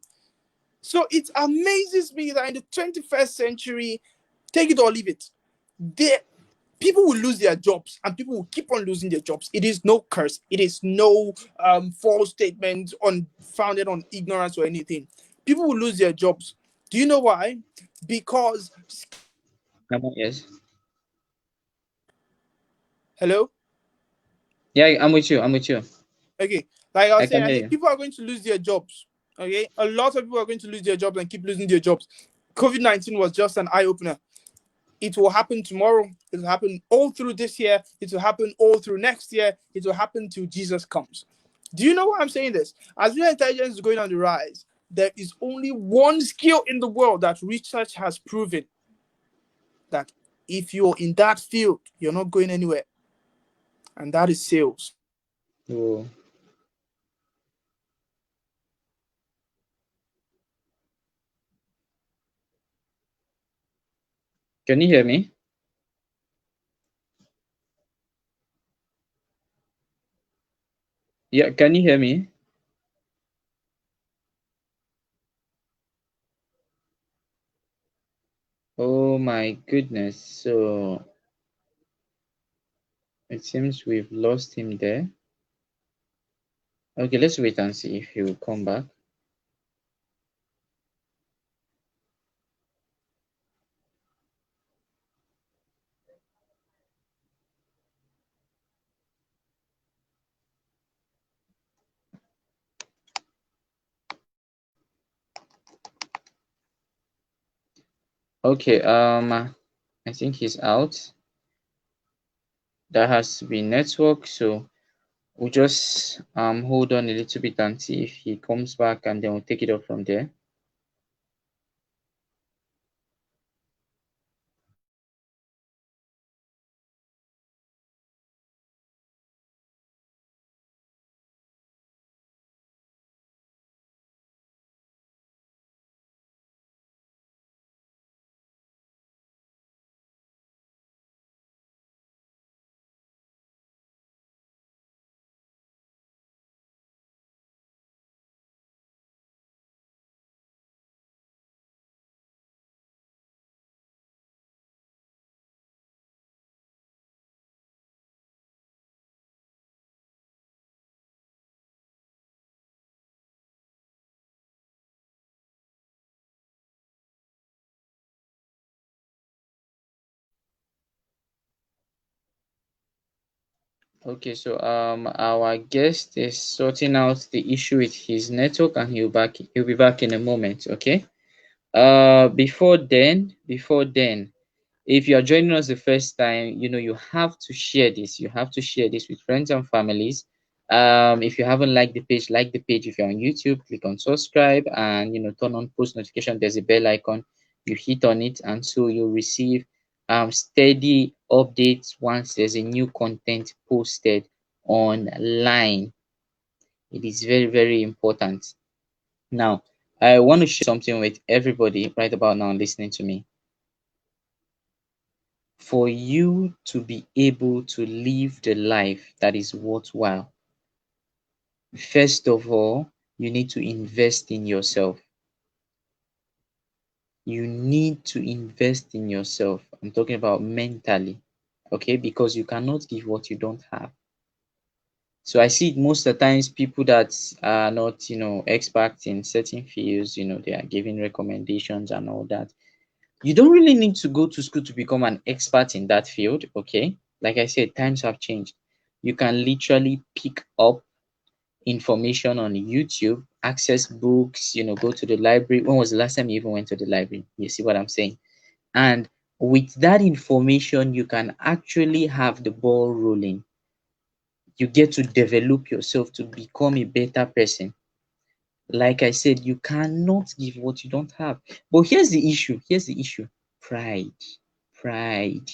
B: So it amazes me that in the 21st century, take it or leave it, There, people will lose their jobs, and people will keep on losing their jobs. It is no curse. It is no false statement on founded on ignorance or anything. People will lose their jobs. Do you know why? Because
A: Yes.
B: hello.
A: Yeah, I'm with you. I'm with you.
B: Okay, like I
A: I
B: was saying,
A: can
B: I
A: hear
B: think
A: you.
B: people are going to lose their jobs. Okay, a lot of people are going to lose their jobs and keep losing their jobs. COVID-19 was just an eye opener. It will happen tomorrow. It will happen all through this year. It will happen all through next year. It will happen till Jesus comes. Do you know why I'm saying this? As real intelligence is going on the rise, there is only one skill in the world that research has proven that if you're in that field, you're not going anywhere, and that is sales.
A: Oh, can you hear me? Yeah, can you hear me? Oh my goodness. So it seems we've lost him there. Okay, let's wait and see if he will come back. Okay, I think he's out. That has to be network, so we'll just hold on a little bit and see if he comes back, and then we'll take it up from there. Okay, so our guest is sorting out the issue with his network, and he'll be back in a moment. Okay. Before then, if you are joining us the first time, you have to share this. You have to share this with friends and families. If you haven't liked the page, like the page. If you're on YouTube, click on subscribe, and turn on post notification. There's a bell icon. You hit on it, and so you'll receive steady updates once there's a new content posted online. It is very, very important. Now, I want to share something with everybody right about now listening to me. For you to be able to live the life that is worthwhile, first of all, you need to invest in yourself. You need to invest in yourself. I'm talking about mentally, okay? Because you cannot give what you don't have. So I see it most of the times people that are not, experts in certain fields, they are giving recommendations and all that. You don't really need to go to school to become an expert in that field, okay? Like I said, times have changed. You can literally pick up information on YouTube, access books, go to the library. When was the last time you even went to the library? You see what I'm saying? And with that information, you can actually have the ball rolling. You get to develop yourself to become a better person. Like I said, you cannot give what you don't have. But here's the issue. Pride. Pride.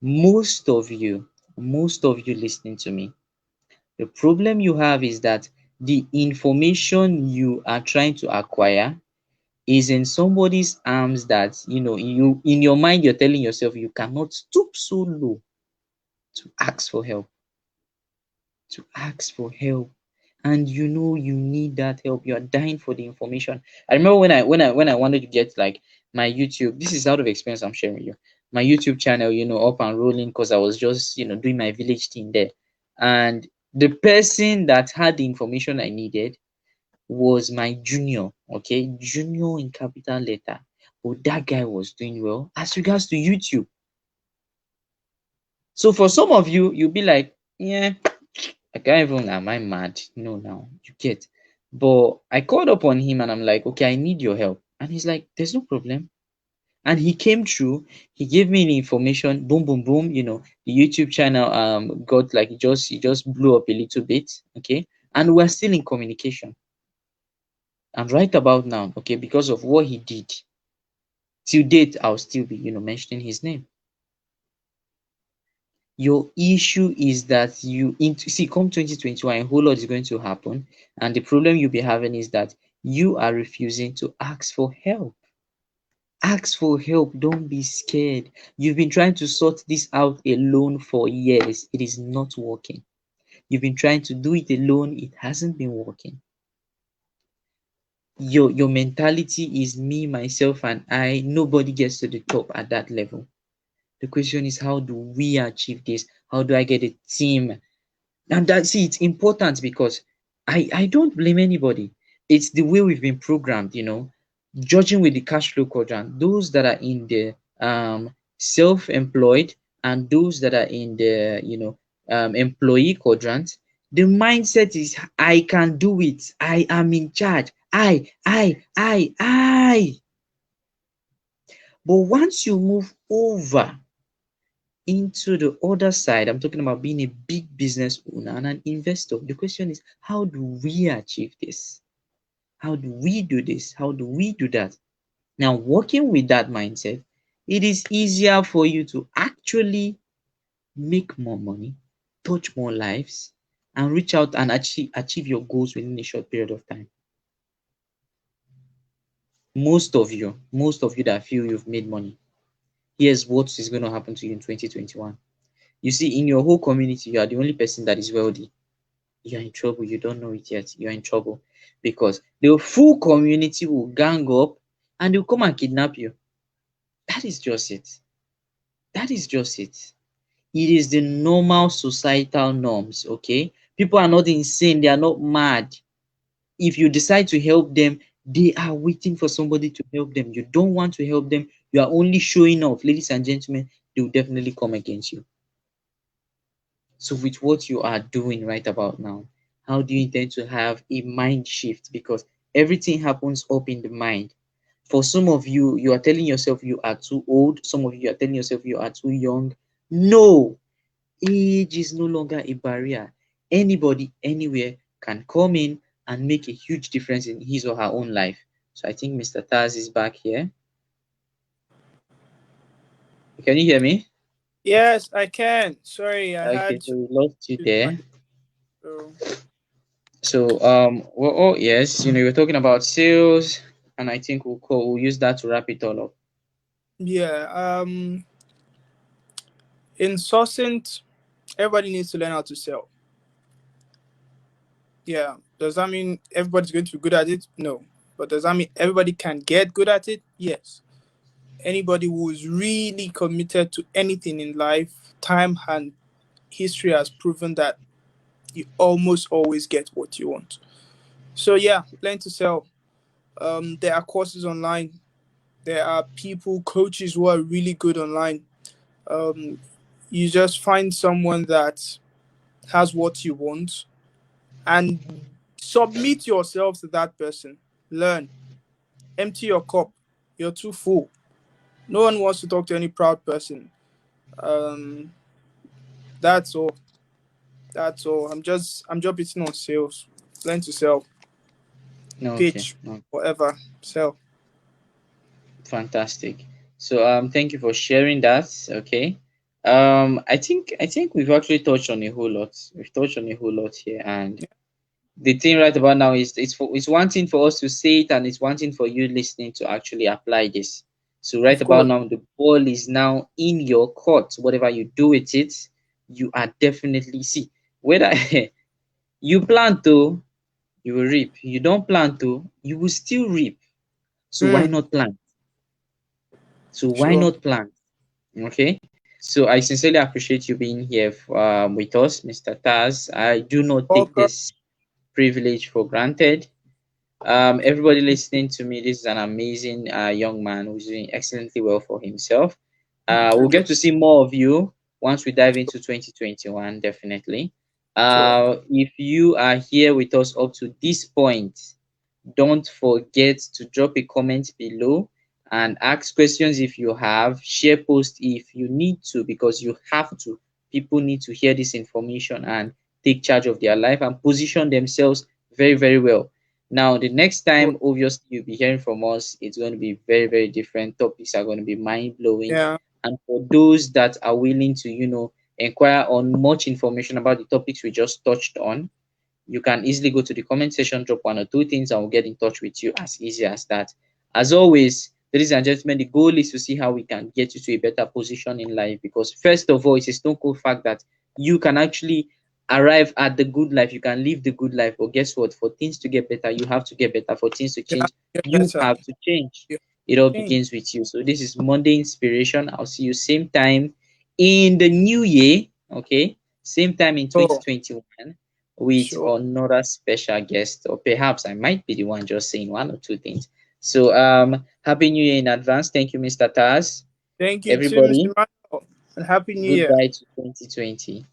A: Most of you listening to me, the problem you have is that the information you are trying to acquire is in somebody's arms that you in your mind you're telling yourself you cannot stoop so low to ask for help, and you need that help. You are dying for the information. I remember when I wanted to get like my YouTube. This is out of experience I'm sharing with you. my YouTube channel, up and rolling because I was just, doing my village thing there. And the person that had the information I needed was my junior, okay, junior in capital letter. But that guy was doing well as regards to YouTube. So for some of you, you'll be like, yeah, I can't even, am I mad? No, now you get. But I called up on him and I'm like, okay, I need your help. And he's like, there's no problem. And he came through, he gave me the information, boom, boom, boom. The YouTube channel got like it just blew up a little bit, okay? And we're still in communication. And right about now, okay, because of what he did, till date, I'll still be, mentioning his name. Your issue is that see, come 2021, a whole lot is going to happen, and the problem you'll be having is that you are refusing to ask for help. Ask for help. Don't be scared. You've been trying to sort this out alone for years. It is not working. You've been trying to do it alone. It hasn't been working. Your mentality is me, myself, and I. Nobody gets to the top at that level. The question is, how do we achieve this? How do I get a team? And see, it's important because I don't blame anybody. It's the way we've been programmed. Judging with the cash flow quadrant, those that are in the self-employed and those that are in the employee quadrant, the mindset is I can do it. I am in charge. I. But once you move over into the other side, I'm talking about being a big business owner and an investor. The question is, how do we achieve this? How do we do this? How do we do that? Now, working with that mindset, it is easier for you to actually make more money, touch more lives, and reach out and achieve your goals within a short period of time. Most of you that feel you've made money, here's what is going to happen to you in 2021. You see, in your whole community, you are the only person that is wealthy. You're in trouble. You don't know it yet. You're in trouble because the full community will gang up and they'll come and kidnap you. That is just it. That is just it. It is the normal societal norms, okay? People are not insane. They are not mad. If you decide to help them, they are waiting for somebody to help them. You don't want to help them. You are only showing off. Ladies and gentlemen, they will definitely come against you. So with what you are doing right about now, how do you intend to have a mind shift? Because everything happens up in the mind. For some of you, you are telling yourself you are too old. Some of you are telling yourself you are too young. No, age is no longer a barrier. Anybody, anywhere can come in and make a huge difference in his or her own life. So I think Mr. Taz is back here. Can you hear me?
B: Yes, I can. Sorry, I
A: Okay,
B: had
A: so we lost you
B: to my
A: there.
B: so
A: So, well, oh yes, you're talking about sales, and I think we'll use that to wrap it all up.
B: yeah. In sourcing, everybody needs to learn how to sell. Yeah. Does that mean everybody's going to be good at it? No. But does that mean everybody can get good at it? Yes. Anybody who is really committed to anything in life, time and history has proven that you almost always get what you want. So yeah, learn to sell. There are courses online. There are people, coaches who are really good online. Um, you just find someone that has what you want and submit yourself to that person. Learn. Empty your cup. You're too full. No one wants to talk to any proud person. Um, that's all. That's all. I'm just beating on sales. Learn to sell.
A: Okay,
B: Pitch.
A: no,
B: Whatever. Sell.
A: fantastic. So, thank you for sharing that. Okay. I think we've actually touched on a whole lot. We've touched on a whole lot here, and
B: Yeah,
A: the thing right about now is it's one thing for us to say it, and it's one thing for you listening to actually apply this. So right
B: of
A: about
B: course.
A: now, the ball is now in your court. Whatever you do with it, you are definitely see whether you plant to, you will reap. You don't plant to, you will still reap. So why
B: Mm,
A: not plant? So why
B: sure.
A: not plant? Okay. So I sincerely appreciate you being here with us, Mr. Taz. I do not take
B: Welcome.
A: this privilege for granted. Everybody listening to me, this is an amazing young man who's doing excellently well for himself. We'll
B: Okay.
A: get to see more of you once we dive into 2021, definitely.
B: Sure.
A: If you are here with us up to this point, don't forget to drop a comment below and ask questions if you have, share post if you need to, because you have to. People need to hear this information and take charge of their life and position themselves very, very well. Now, the next
B: Sure.
A: time, obviously, you'll be hearing from us, it's going to be very, very different. Topics are going to be mind blowing.
B: Yeah.
A: And for those that are willing to, inquire on much information about the topics we just touched on, you can easily go to the comment section, drop one or two things, and we'll get in touch with you as easy as that. As always, ladies and gentlemen, the goal is to see how we can get you to a better position in life, because first of all, it's a stone cold fact that you can actually arrive at the good life, you can live the good life. But guess what? For things to get better, you have to get better. For things to
B: You have
A: change,
B: to get
A: you
B: better.
A: have to change.
B: You have
A: It all
B: to change.
A: begins with you. So this is Monday Inspiration. I'll see you same time in the new year. Okay, same time in
B: Sure.
A: 2021 with
B: Sure.
A: another special guest, or perhaps I might be the one just saying one or two things. So happy new year in advance. Thank you, Mr. Taz.
B: Thank you too, Mr.
A: Everybody,
B: Michael. And Happy New Year.
A: goodbye to 2020.